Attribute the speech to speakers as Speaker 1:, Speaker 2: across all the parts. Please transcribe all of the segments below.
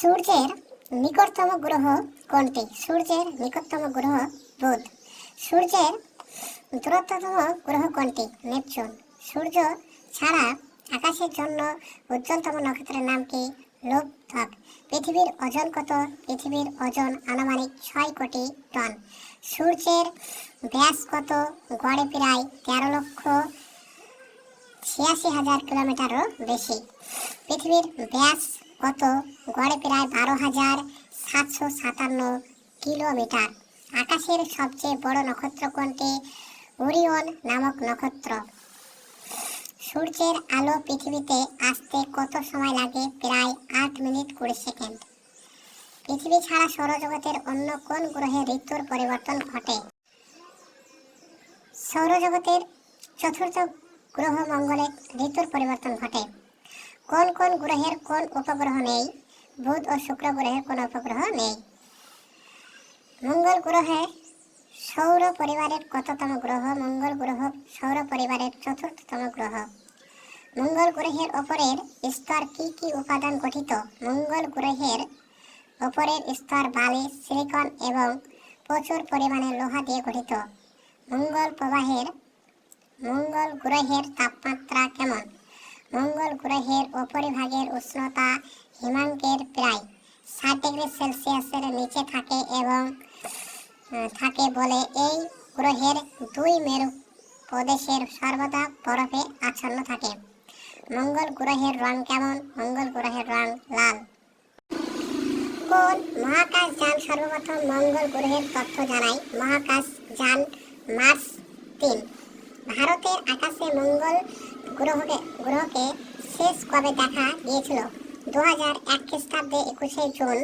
Speaker 1: সূর্যের নিকটতম গ্রহ কোনটি? সূর্যের নিকটতম গ্রহ বুধ। সূর্যের দূরতম গ্রহ কোনটি? নেপচুন। সূর্য ছাড়া আকাশের জন্য উজ্জ্বলতম নক্ষত্রের নাম কি? লোকধক। পৃথিবীর ওজন কত? পৃথিবীর ওজন আনুমানিক 6 কোটি টন। সূর্যের ব্যাস কত? গড়ে প্রায় 13,86,000 কিলোমিটারও বেশি। পৃথিবীর ব্যাস কত? গড়ে প্রায় 12,757 কিলোমিটার। আকাশের সবচেয়ে বড় নক্ষত্র কোনটি? ওরিয়ন নামক নক্ষত্র। সূর্যের আলো পৃথিবীতে আসতে কত সময় লাগে? প্রায় 8 মিনিট 20 সেকেন্ড। পৃথিবী ছাড়া সৌরজগতের অন্য কোন গ্রহে ঋতুর পরিবর্তন ঘটে? সৌরজগতের চতুর্থ গ্রহ মঙ্গলে ঋতুর পরিবর্তন ঘটে। কোন কোন গ্রহের কোন উপগ্রহ নেই? বুধ ও শুক্র গ্রহের কোন উপগ্রহ নেই। মঙ্গল গ্রহে সৌর পরিবারের কততম গ্রহ? মঙ্গল গ্রহ সৌর পরিবারের চতুর্থতম গ্রহ। মঙ্গল গ্রহের ওপরের স্তর কি কি উপাদান গঠিত? মঙ্গল গ্রহের ওপরের স্তর বালি, সিলিকন এবং প্রচুর পরিমাণে লোহা দিয়ে গঠিত। মঙ্গল গ্রহের তাপমাত্রা কেমন? মঙ্গল গ্রহের উপরিভাগের উষ্ণতা হিমাঙ্কের প্রায় 60 ডিগ্রি সেলসিয়াসের নিচে থাকে বলে এই গ্রহের 2 মেরু প্রদেশের সর্বদা বরফে আচ্ছন্ন থাকে। মঙ্গল গ্রহের রং কেমন? মঙ্গল গ্রহের রং লাল। কোন মহাকাশযান সর্বপ্রথম মঙ্গল গ্রহের তথ্য জানায়? মহাকাশযান মার্স 3। ভারতের আকাশে মঙ্গল গ্রহকে শেষ কবে দেখা গিয়েছিল? 2001 খ্রিস্টাব্দে 21শে জুন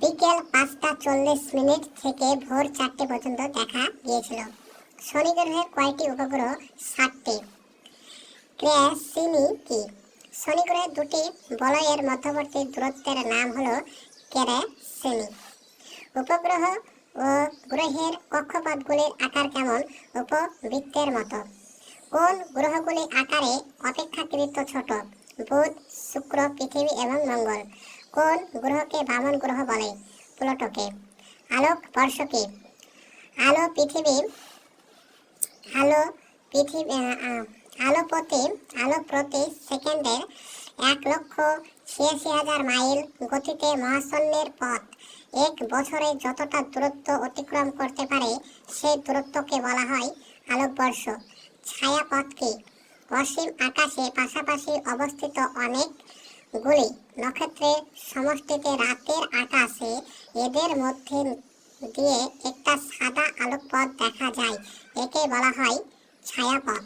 Speaker 1: বিকেল 5টা 40 মিনিট থেকে ভোর 4টে পর্যন্ত দেখা গিয়েছিল। শনি গ্রহের কয়টি উপগ্রহ? 7টি। ক্যাসিনি কি? শনি গ্রহের 2টি বলয়ের মধ্যবর্তী দূরত্বের নাম হলো ক্যাসিনি। উপগ্রহ ও গ্রহের কক্ষপথগুলির আকার কেমন? উপবৃত্তের মতো। কোন গ্রহগুলি আকারে অপেক্ষাকৃত ছোট? বুধ, শুক্র, পৃথিবী এবং মঙ্গল। কোন গ্রহকে বামন গ্রহ বলে? প্লুটোকে। আলোকবর্ষ কি? আলো প্রতি সেকেন্ডে 1,86,000 মাইল গতিতে মহাশূন্যের পথ 1 বছরে যতটা দূরত্ব অতিক্রম করতে পারে সেই দূরত্বকে বলা হয় আলোকবর্ষ। ছায়াপথ কি? অসীম আকাশে পাশাপাশি অবস্থিত অনেকগুলি নক্ষত্রের সমষ্টিতে রাতের আকাশে এদের মধ্যে দিয়ে একটা সাদা আলোকপথ দেখা যায়, একে বলা হয় ছায়াপথ।